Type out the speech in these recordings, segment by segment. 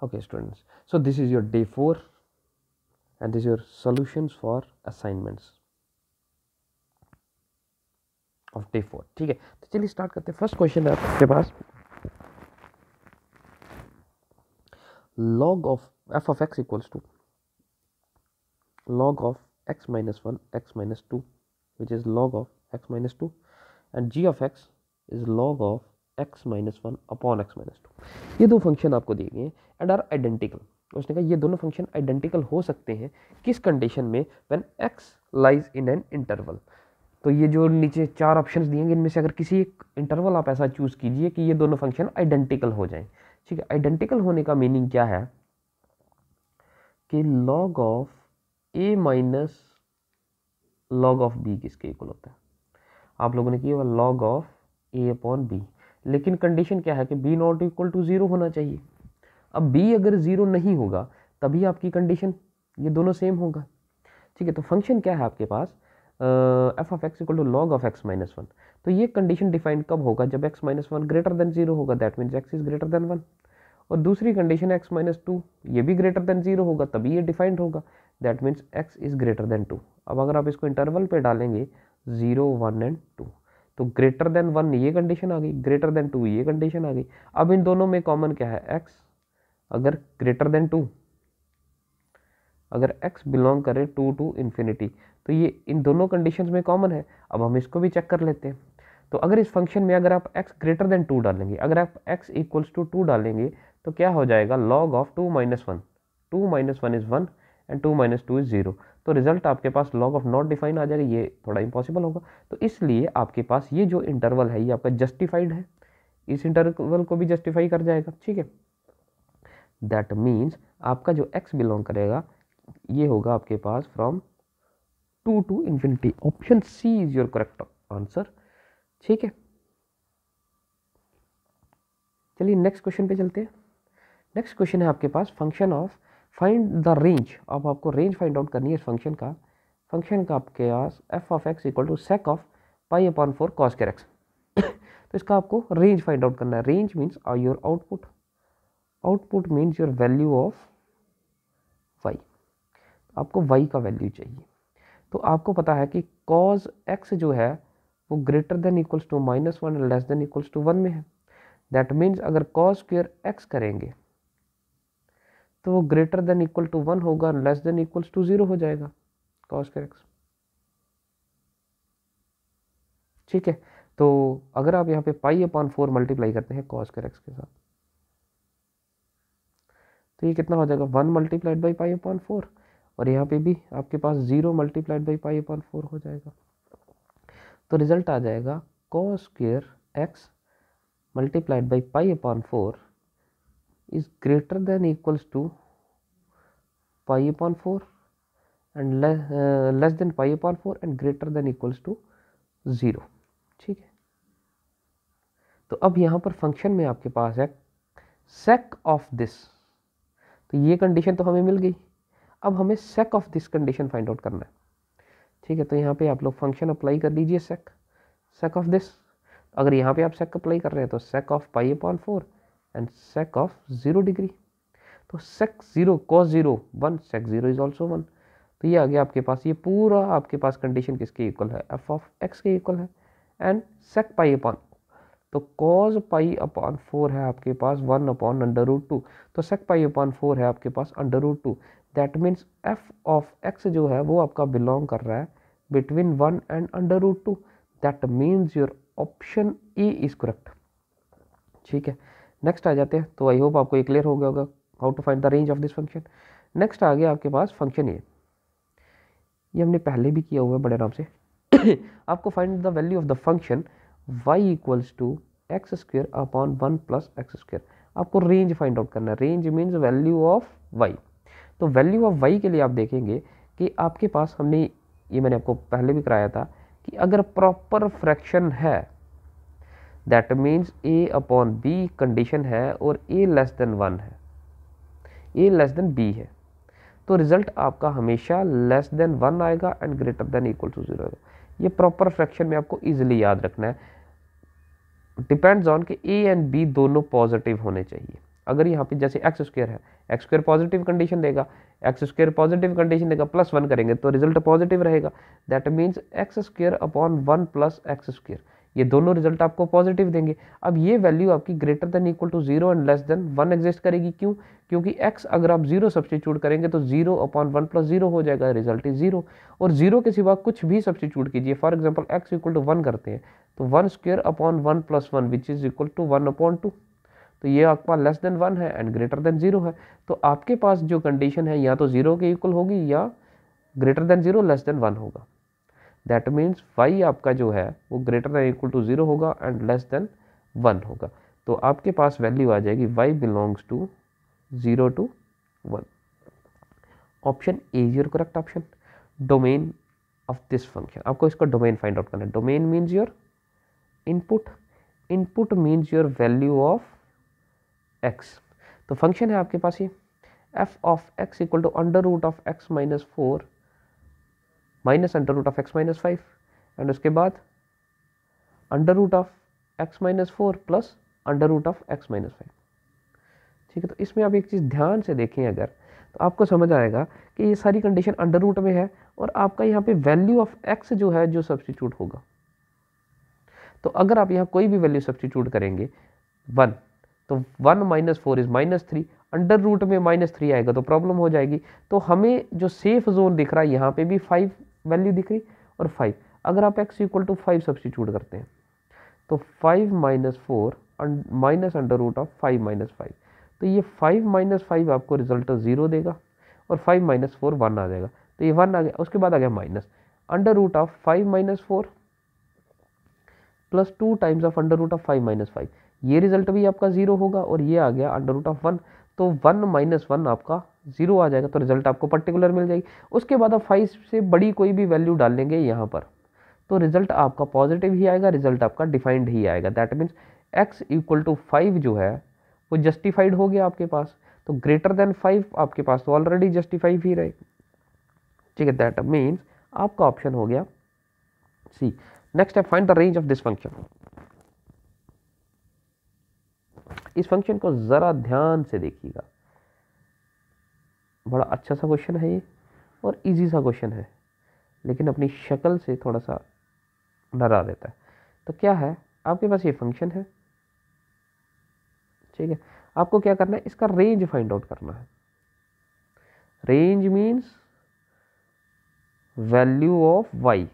Okay students, so this is your day 4 and this is your solutions for assignments of day 4. ठीक है, तो चलिए start करते हैं. फर्स्ट क्वेश्चन है आपके पास, log of f of x equals to log of x minus 1 x minus 2 which is log of x minus 2 and g of x is log of x minus 1 upon x minus 2. ये दो function आपको दिए गए and are identical. उसने कहा ये दोनों function identical हो सकते हैं किस कंडीशन में, when x lies in an interval. तो ये जो नीचे चार ऑप्शंस दिए इनमें से अगर किसी एक इंटरवल आप ऐसा चूज कीजिए कि ये दोनों फंक्शन आइडेंटिकल हो जाएं. ठीक है, आइडेंटिकल होने का मीनिंग क्या है कि log of a minus log of b किसके इक्वल होता है. आप लोगों ने किया हुआ log of a upon b, लेकिन कंडीशन क्या है कि b नॉट इक्वल टू 0 होना चाहिए. अब b अगर 0 नहीं होगा तभी आपकी कंडीशन ये दोनों सेम होगा. ठीक है, तो फंक्शन क्या है आपके पास, F of X equal to log of X minus 1. तो ये कंडीशन डिफाइन कब होगा, जब एक्स माइनस 1 ग्रेटर देन 0 होगा, that means x is greater then 1. और दूसरी कंडीशन एक्स माइनस 2 ये भी ग्रेटर देन 0 होगा, तभी ये डिफाइंड होगा, that means x is greater than 2. अब अगर आप इसको इंटरवल पे डालेंगे 0 1 एंड 2, तो ग्रेटर देन 1 ये कंडीशन आ गई, ग्रेटर देन 2 ये कंडीशन आ गई. अब इन दोनों में कॉमन क्या है, एक्स अगर ग्रेटर देन 2, अगर x बिलोंग करे 2 टू इन्फिनिटी, तो ये इन दोनों कंडीशंस में कॉमन है. अब हम इसको भी चेक कर लेते हैं. तो अगर इस फंक्शन में अगर आप x ग्रेटर देन 2 डालेंगे, अगर आप x इक्वल्स टू 2 डालेंगे तो क्या हो जाएगा, log of 2 minus 1. 2 minus 1 is 1 and 2 minus 2 is 0. तो रिजल्ट आपके पास log ऑफ नॉट डिफाइन आ जाएगा. ये थोड़ा इंपॉसिबल होगा, तो इसलिए आपके पास ये जो इंटरवल है ये आपका जस्टिफाइड है, इस इंटरवल को भी जस्टिफाई कर जाएगा. ठीक है, दैट मीन्स आपका जो x बिलोंग करेगा ये होगा आपके पास from 2 to infinity. Option C is your correct answer. ठीक है, चलिए नेक्स्ट क्वेश्चन पे चलते हैं. नेक्स्ट क्वेश्चन है आपके पास, function of find the range. अब आपको रेंज फाइंड आउट करनी है इस फंक्शन का आपके पास F of X equal to sec of pi upon 4 cos square X. तो इसका आपको रेंज फाइंड आउट करना है. Range means your output, output means your value of Y. आपको y का वैल्यू चाहिए. तो आपको पता है कि cos x जो है वो greater than equals to minus 1 less than equals to 1 में है. दैट मीन्स अगर cos स्क्वायर x करेंगे तो वो ग्रेटर देन इक्वल टू 1 होगा, लेस देन इक्वल्स टू 0 हो जाएगा cos स्क्वायर x. ठीक है, तो अगर आप यहाँ पे पाई अपॉन 4 मल्टीप्लाई करते हैं cos स्क्वायर x के साथ, तो ये कितना हो जाएगा, 1 मल्टीप्लाइड बाई पाई अपॉन 4, और यहाँ पे भी आपके पास 0 मल्टीप्लाइड बाई पाई अपॉन 4 हो जाएगा. तो रिजल्ट आ जाएगा cos square x multiplied by pi upon 4 is greater than equals to pi upon 4 and less than pi upon 4 and greater than equals to 0. ठीक है, तो अब यहाँ पर फंक्शन में आपके पास है sec ऑफ दिस. तो ये कंडीशन तो हमें मिल गई, अब हमें sec of this condition find out करना है. ठीक है, तो यहाँ पे आप लोग फंक्शन अप्लाई कर लीजिए sec ऑफ दिस. अगर यहाँ पे आप sec अप्लाई कर रहे हैं तो sec of pi upon 4 and sec of 0 degree. तो sec 0 cos 0 1, sec 0 is also 1. तो ये आ गया आपके पास, ये पूरा आपके पास कंडीशन किसके इक्वल है, f ऑफ x के इक्वल है एंड sec पाई अपॉन, तो cos पाई अपॉन 4 है आपके पास 1 अपॉन अंडर रूट 2, तो sec पाई अपॉन 4 है आपके पास under root 2. That means f of x जो है वो आपका बिलोंग कर रहा है between 1 and under root 2. That means your option A is correct. ठीक है, नेक्स्ट आ जाते हैं. तो आई होप आपको ये क्लियर हो गया होगा how to find the range of this function. Next आ गया आपके पास फंक्शन ए. ये हमने पहले भी किया हुआ है बड़े आराम से. आपको find the value of the function y equals to x square upon 1 plus x square. आपको रेंज फाइंड आउट करना है. Range means value of y. तो वैल्यू ऑफ y के लिए आप देखेंगे कि आपके पास, हमने ये मैंने आपको पहले भी कराया था कि अगर प्रॉपर फ्रैक्शन है that means a upon b condition है और a लेस देन 1 है, a लेस देन b है, तो रिजल्ट आपका हमेशा लेस देन 1 आएगा and greater than equal to 0 आएगा. ये प्रॉपर फ्रैक्शन में आपको इजीली याद रखना है. डिपेंड्स ऑन कि a एंड b दोनों पॉजिटिव होने चाहिए. अगर यहाँ पे जैसे एक्स स्क्वायर है, एक्स स्क्वायर पॉजिटिव कंडीशन देगा, एक्स स्क्वायर पॉजिटिव कंडीशन देगा, +1 करेंगे तो रिजल्ट पॉजिटिव रहेगा। That means x square upon 1 plus x square, ये दोनों रिजल्ट आपको पॉजिटिव देंगे। अब ये वैल्यू आपकी greater than equal to 0 and less than 1 exist करेगी। क्यों? क्योंकि x अगर आप 0 सब्सटीट्यूट करेंगे तो 0 अपॉन 1 प्लस 0 हो जाएगा, रिजल्ट इज 0। और 0 के सिवा कुछ भी सब्सटीट्यूट कीजिए, for example x equal to 1 करते हैं तो 1 square upon 1 plus 1 which is equal to 1 upon 2, तो ये आपका लेस देन 1 है एंड ग्रेटर देन 0 है। तो आपके पास जो कंडीशन है या तो 0 के इक्वल होगी या ग्रेटर देन 0 लेस देन 1 होगा। दैट मीन्स y आपका जो है वो ग्रेटर देन इक्वल टू 0 होगा एंड लेस देन 1 होगा। तो आपके पास वैल्यू आ जाएगी y belongs to 0 to 1। Option A is your correct option. Domain of this function, आपको इसका डोमेन फाइंड आउट करना है। Domain means your input, input means your value of x। तो फंक्शन है आपके पास ये f of x equal to under root of x minus 4 minus under root of x minus 5 and उसके बाद under root of x minus 4 plus under root of x minus 5। ठीक है, तो इसमें आप एक चीज़ ध्यान से देखें अगर, तो आपको समझ आएगा कि ये सारी कंडीशन अंडर रूट में है और आपका यहाँ पे वैल्यू ऑफ x जो है जो सब्सटीट्यूट होगा। तो अगर आप यहाँ कोई भी वैल्यू सब्सटीट्यूट करेंगे 1, तो 1 minus 4 is minus 3, under root में -3 आएगा तो प्रॉब्लम हो जाएगी। तो हमें जो सेफ जोन दिख रहा है यहाँ पे भी 5 वैल्यू दिख रही और 5। अगर आप x इक्वल टू 5 सब्सटीट्यूट करते हैं तो 5 minus 4 minus under root of 5 minus 5, तो ये 5 माइनस 5 आपको रिजल्ट 0 देगा और 5 माइनस 4 1 आ जाएगा। तो ये 1 आ गया, उसके बाद आ गया minus under root of 5 minus 4 plus 2 times of under root of 5 minus 5, ये रिजल्ट भी आपका 0 होगा और ये आ गया अंडर रूट ऑफ 1, तो 1 माइनस 1 आपका 0 आ जाएगा, तो रिजल्ट आपको पर्टिकुलर मिल जाएगी। उसके बाद आप 5 से बड़ी कोई भी वैल्यू डाल लेंगे यहाँ पर तो रिजल्ट आपका पॉजिटिव ही आएगा, रिजल्ट आपका डिफाइंड ही आएगा। That means x equal to 5 जो है वो जस्टिफाइड हो गया आपके पास, तो ग्रेटर देन 5 आपके पास तो ऑलरेडी जस्टिफाइड ही रहे। ठीक है, दैट मीन्स आपका ऑप्शन हो गया सी। नेक्स्ट है find the range of this function. इस फंक्शन को जरा ध्यान से देखिएगा, बड़ा अच्छा सा क्वेश्चन है ये और इजी सा क्वेश्चन है, लेकिन अपनी शक्ल से थोड़ा सा डरा देता है। तो क्या है, आपके पास ये फंक्शन है, ठीक है, आपको क्या करना है, इसका रेंज फाइंड आउट करना है। Range means value of y,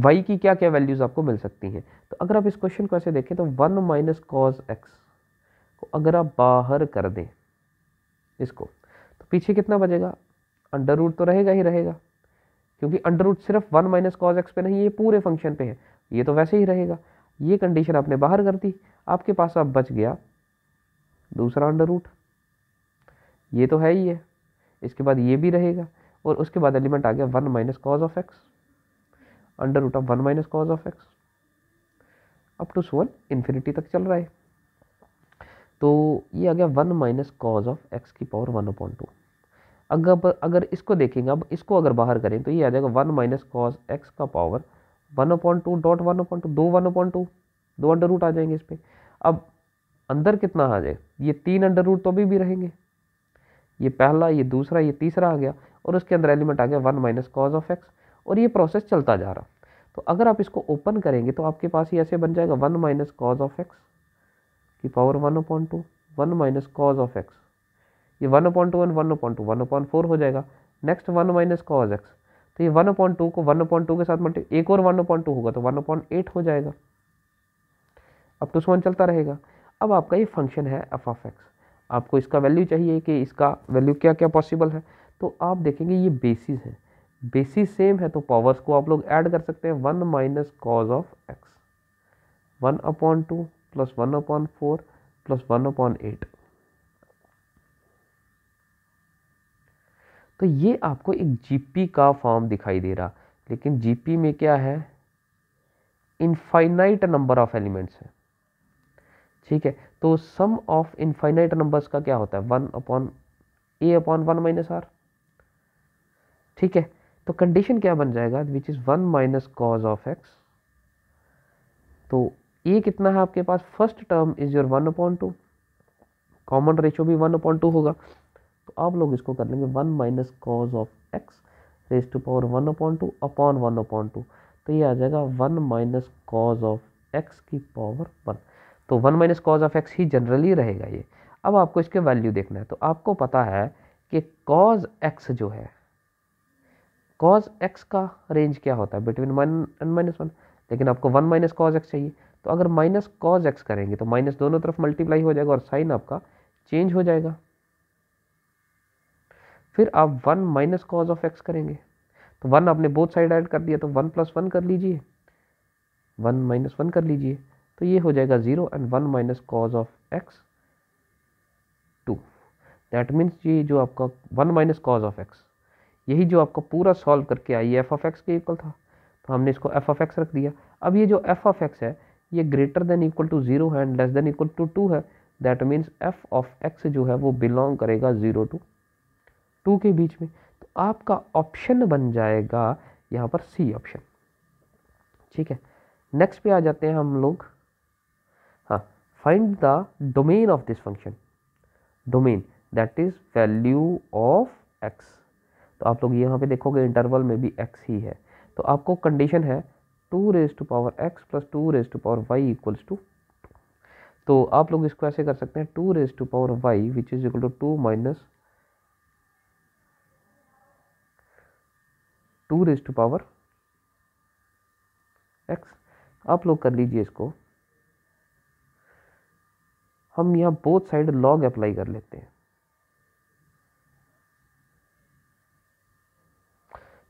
y की क्या क्या वैल्यूज आपको मिल सकती हैं। तो अगर आप इस क्वेश्चन को ऐसे देखें तो 1 माइनस कॉस एक्स को अगर आप बाहर कर दें इसको, तो पीछे कितना बचेगा, अंडर रूट तो रहेगा ही रहेगा, क्योंकि अंडर रूट सिर्फ 1 माइनस कॉस एक्स पे नहीं, ये पूरे फंक्शन पे है, ये तो वैसे ही रहेगा। ये कंडीशन आपने बाहर कर दी, आपके पास अब बच गया दूसरा अंडर रूट, ये तो है ही है, इसके बाद ये भी रहेगा और उसके बाद एलिमेंट आ गया 1 minus cos of x, under root of 1 minus cos of x, up to so infinity तक चल रहा है। तो ये आ गया 1 माइनस कॉस ऑफ एक्स की पावर 1/2। अगर इसको देखेंगे, अब इसको अगर बाहर करें तो ये आ जाएगा 1 माइनस कॉस एक्स का पावर 1/2 डॉट 1/2, दो 1/2, दो अंडर रूट आ जाएंगे इस पर। अब अंदर कितना आ जाए, ये 3 अंडर रूट तो अभी भी रहेंगे, ये पहला, ये दूसरा, ये तीसरा आ गया और उसके अंदर एलिमेंट आ गया 1 माइनस कॉस ऑफ एक्स और ये प्रोसेस चलता जा रहा। तो अगर आप इसको ओपन करेंगे तो आपके पास ये ऐसे बन जाएगा 1 माइनस कॉस ऑफ एक्स की power 1/2, 1 minus cos of x, ये 1/2 एंड 1/2 1/4 हो जाएगा। नेक्स्ट 1 माइनस कॉस एक्स, तो ये 1/2 को 1/2 के साथ मल्टी, एक और 1/2 होगा तो 1/8 हो जाएगा, अब तो सो चलता रहेगा। अब आपका ये फंक्शन है एफ ऑफ एक्स, आपको इसका वैल्यू चाहिए कि इसका वैल्यू क्या क्या पॉसिबल है। तो आप देखेंगे ये बेसिस है, बेसिस सेम है तो पावर्स को आप लोग ऐड कर सकते हैं। 1 minus cos of x 1/2 plus 1/4 plus 1/8, तो ये आपको एक जीपी का फॉर्म दिखाई दे रहा, लेकिन जीपी में क्या है, इनफाइनाइट नंबर ऑफ एलिमेंट्स है। ठीक है, तो सम ऑफ इनफाइनाइट नंबर्स का क्या होता है, 1/a/1 माइनस आर। ठीक है, तो कंडीशन क्या बन जाएगा, which is 1 minus cos of X, तो ये कितना है आपके पास, first term is your 1/2 common ratio भी 1/2 होगा, तो आप लोग इसको कर लेंगे 1 minus cos of x raise to power 1/2 upon 1/2, तो ये आ जाएगा 1 माइनस कॉज ऑफ एक्स की पावर 1। तो 1 माइनस कॉज ऑफ एक्स ही जनरली रहेगा ये। अब आपको इसके वैल्यू देखना है, तो आपको पता है कि कॉज एक्स जो है, कॉज एक्स का रेंज क्या होता है, बिटवीन 1 एंड -1, लेकिन आपको 1 माइनस कॉज एक्स चाहिए, तो अगर माइनस कॉज एक्स करेंगे तो माइनस दोनों तरफ मल्टीप्लाई हो जाएगा और साइन आपका चेंज हो जाएगा। फिर आप 1 माइनस कॉज ऑफ एक्स करेंगे, तो 1 आपने बोथ साइड ऐड कर दिया, तो 1 + 1 कर लीजिए, 1 - 1 कर लीजिए, तो ये हो जाएगा 0 and 1 minus cos of x 2। That means ये जो आपका 1 माइनस कॉज ऑफ एक्स, यही जो आपका पूरा सॉल्व करके आई एफ ऑफ एक्स के इक्वल था, तो हमने इसको एफ ऑफ एक्स रख दिया। अब ये जो एफ ऑफ एक्स है ये ग्रेटर देन इक्वल टू 0 है and less than equal to 2 है। That means F of x जो है वो बिलोंग करेगा 0 to 2 के बीच में। तो आपका ऑप्शन बन जाएगा यहाँ पर सी ऑप्शन। ठीक है, नेक्स्ट पे आ जाते हैं हम लोग। हाँ, find the domain of this function, domain that is value of X. तो आप लोग यहाँ पे देखोगे इंटरवल में भी x ही है, तो आपको कंडीशन है 2 raise to power x plus 2 raise to power y equals to, तो आप लोग इसको ऐसे कर सकते हैं 2 raise to power y which is equal to 2 minus 2 raise to power x। आप लोग कर लीजिए इसको, हम यहाँ बोथ साइड लॉग अप्लाई कर लेते हैं,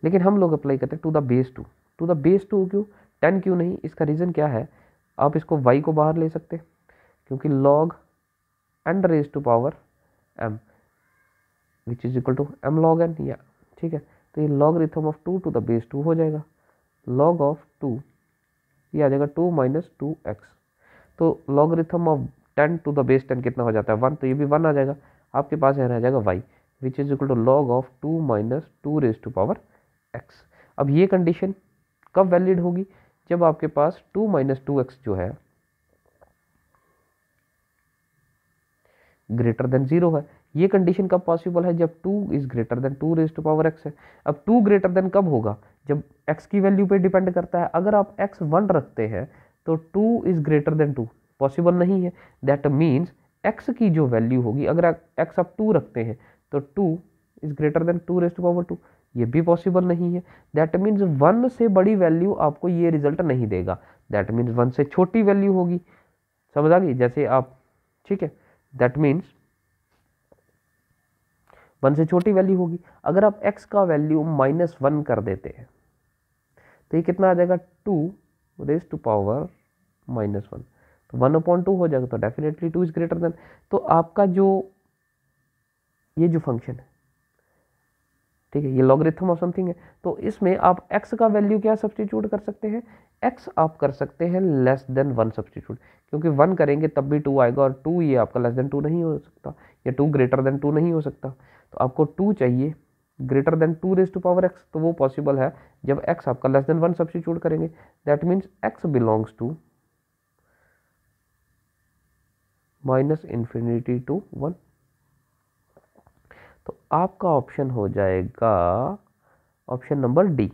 लेकिन हम लोग अप्लाई करते हैं to the base 2। To the base 2 क्यों, 10 क्यों नहीं, इसका रीज़न क्या है, आप इसको y को बाहर ले सकते हैं क्योंकि log n raise to power m which is equal to m log n, या ठीक है, तो ये logarithm of 2 to the base 2 हो जाएगा, log ऑफ 2 ये आ जाएगा 2 माइनस 2x, तो logarithm of 10 to the base 10 कितना हो जाता है 1, तो ये भी 1 आ जाएगा, आपके पास यहाँ रह जाएगा y which is equal to log of 2 minus 2 raise to power x। अब ये कंडीशन कब वैलिड होगी, जब आपके पास 2 माइनस 2x जो है ग्रेटर देन 0 है। ये कंडीशन कब पॉसिबल है, जब 2 is greater than 2 raise to power x है। अब 2 ग्रेटर देन कब होगा, जब x की वैल्यू पे डिपेंड करता है, अगर आप x 1 रखते हैं तो 2 इज ग्रेटर देन 2 पॉसिबल नहीं है। दैट मीन्स x की जो वैल्यू होगी, अगर x आप 2 रखते हैं तो 2 is greater than 2 raise to power 2, ये भी पॉसिबल नहीं है। दैट मीन्स 1 से बड़ी वैल्यू आपको ये रिजल्ट नहीं देगा, दैट मीन्स 1 से छोटी वैल्यू होगी, समझ आ गई, जैसे आप, ठीक है, दैट मीन्स 1 से छोटी वैल्यू होगी। अगर आप x का वैल्यू -1 कर देते हैं तो ये कितना आ जाएगा 2 रेज टू पावर -1, तो 1/2 हो जाएगा, तो डेफिनेटली 2 इज ग्रेटर देन। तो आपका जो ये जो फंक्शन है, ठीक है, ये लॉगरिथम ऑफ समथिंग है, तो इसमें आप x का वैल्यू क्या सब्सटीट्यूट कर सकते हैं, x आप कर सकते हैं लेस देन 1 सब्सटीट्यूट, क्योंकि 1 करेंगे तब भी 2 आएगा और 2 ये आपका लेस देन 2 नहीं हो सकता, या 2 ग्रेटर देन 2 नहीं हो सकता, तो आपको 2 चाहिए greater than 2 raise to power x, तो वो पॉसिबल है जब x आपका लेस देन 1 सब्सटीट्यूट करेंगे। That means x belongs to -∞ to 1, तो आपका ऑप्शन हो जाएगा option number D.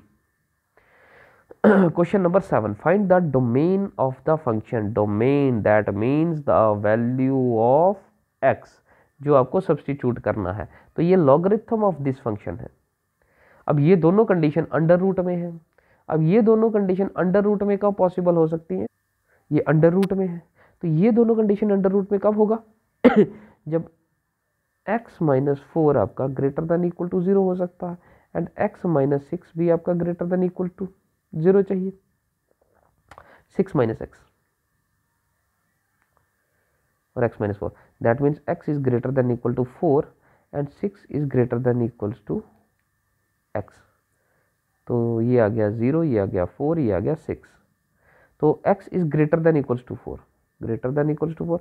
Question number 7, find the domain of the function, domain that means the value of x, जो आपको सब्सटीट्यूट करना है, तो ये लॉगरिथम ऑफ दिस फंक्शन है। अब ये दोनों कंडीशन अंडर रूट में है, अब ये दोनों कंडीशन अंडर रूट में कब पॉसिबल हो सकती है, ये अंडर रूट में है, तो ये दोनों कंडीशन अंडर रूट में कब होगा जब x - 4 आपका ग्रेटर देन इक्वल टू 0 हो सकता है एंड x - 6 भी आपका ग्रेटर देन इक्वल टू 0 चाहिए, 6 - x और x - 4, that means x is greater than equal to 4 and 6 is greater than equals to x, तो ये आ गया 0, ये आ गया 4, ये आ गया 6, तो x is greater than equals to 4, greater than equals to 4,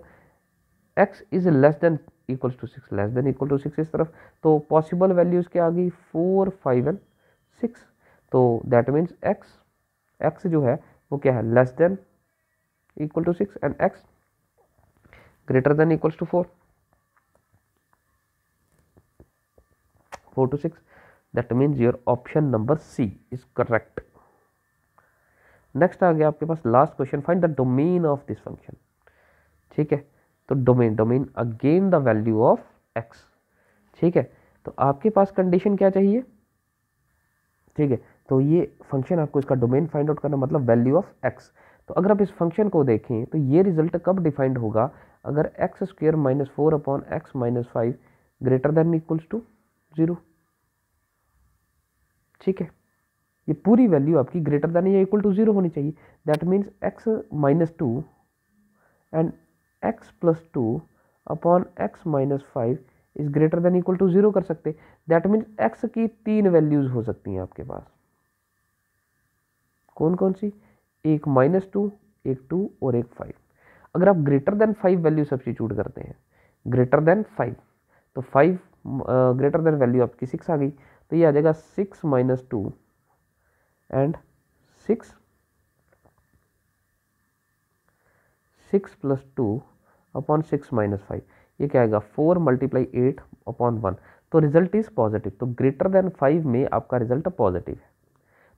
x is less than equals to 6, less than equal to 6 इस तरफ, तो पॉसिबल वैल्यूज क्या आ गई 4, 5 एंड 6, तो दैट मीन्स x जो है वो क्या है less than equal to 6 and x greater than equals to 4, 4 to 6, that means your option number C is correct. Next आ गया आपके पास last question, find the domain of this function. ठीक है, तो domain again the value of X. ठीक है, तो आपके पास कंडीशन क्या चाहिए? ठीक है, तो ये फंक्शन आपको इसका डोमेन फाइंड आउट करना, मतलब वैल्यू ऑफ एक्स। तो अगर आप इस फंक्शन को देखें तो ये रिजल्ट कब डिफाइंड होगा? अगर x square minus 4 upon x minus 5 greater than equals to 0। ठीक है, ये पूरी वैल्यू आपकी ग्रेटर देन या इक्वल टू 0 होनी चाहिए। That means x minus 2 and x plus 2 upon x minus 5 is greater than equal to 0 कर सकते। दैट मीन्स एक्स की 3 वैल्यूज हो सकती हैं आपके पास। कौन कौन सी? एक -2, एक 2 और एक 5। अगर आप ग्रेटर देन 5 वैल्यू सब्स्टिट्यूट करते हैं, ग्रेटर देन 5, तो 5 ग्रेटर देन वैल्यू आपकी 6 आ गई, तो ये आ जाएगा 6 minus 2 and 6 plus 2 upon 6 minus 5, ये क्या आएगा? 4 मल्टीप्लाई 8 अपॉन 1। तो रिजल्ट इज पॉजिटिव, तो ग्रेटर देन 5 में आपका रिजल्ट पॉजिटिव है।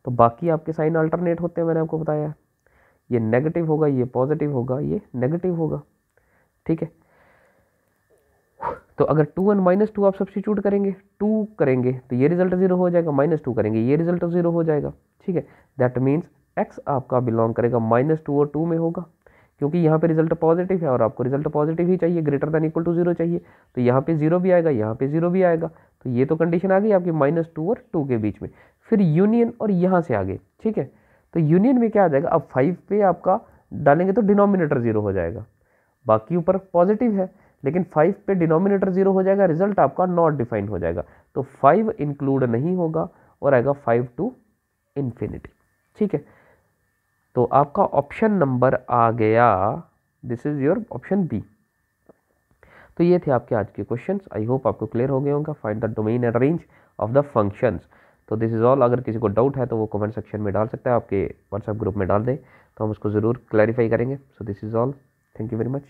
तो बाकी आपके साइन अल्टरनेट होते हैं, मैंने आपको बताया। ये नेगेटिव होगा, ये पॉजिटिव होगा, ये नेगेटिव होगा। ठीक है, तो अगर 2 एंड -2 आप सब्स्टिट्यूट करेंगे, 2 करेंगे तो ये रिजल्ट 0 हो जाएगा, -2 करेंगे ये रिजल्ट 0 हो जाएगा। ठीक है, दैट मीन्स x आपका बिलोंग करेगा -2 और 2 में होगा, क्योंकि यहाँ पे रिजल्ट पॉजिटिव है और आपको रिजल्ट पॉजिटिव ही चाहिए, ग्रेटर देन इक्वल टू 0 चाहिए। तो यहाँ पे 0 भी आएगा, यहाँ पे 0 भी आएगा। तो ये तो कंडीशन आ गई आपकी -2 और 2 के बीच में। फिर यूनियन और यहाँ से आगे। ठीक है, तो यूनियन में क्या आ जाएगा? अब 5 पे आपका डालेंगे तो डिनोमिनेटर 0 हो जाएगा, बाकी ऊपर पॉजिटिव है, लेकिन 5 पे डिनोमिनेटर 0 हो जाएगा, रिजल्ट आपका नॉट डिफाइंड हो जाएगा। तो 5 इंक्लूड नहीं होगा और आएगा 5 टू इन्फिनिटी। ठीक है, तो आपका ऑप्शन नंबर आ गया, this is your option B. तो ये थे आपके आज के क्वेश्चंस। आई होप आपको क्लियर हो गया होगा। Find the domain and range of the functions. तो दिस इज ऑल। अगर किसी को डाउट है तो वो कमेंट सेक्शन में डाल सकता है, आपके व्हाट्सएप ग्रुप में डाल दें तो हम उसको ज़रूर क्लैरिफाई करेंगे। So this is all, thank you very much.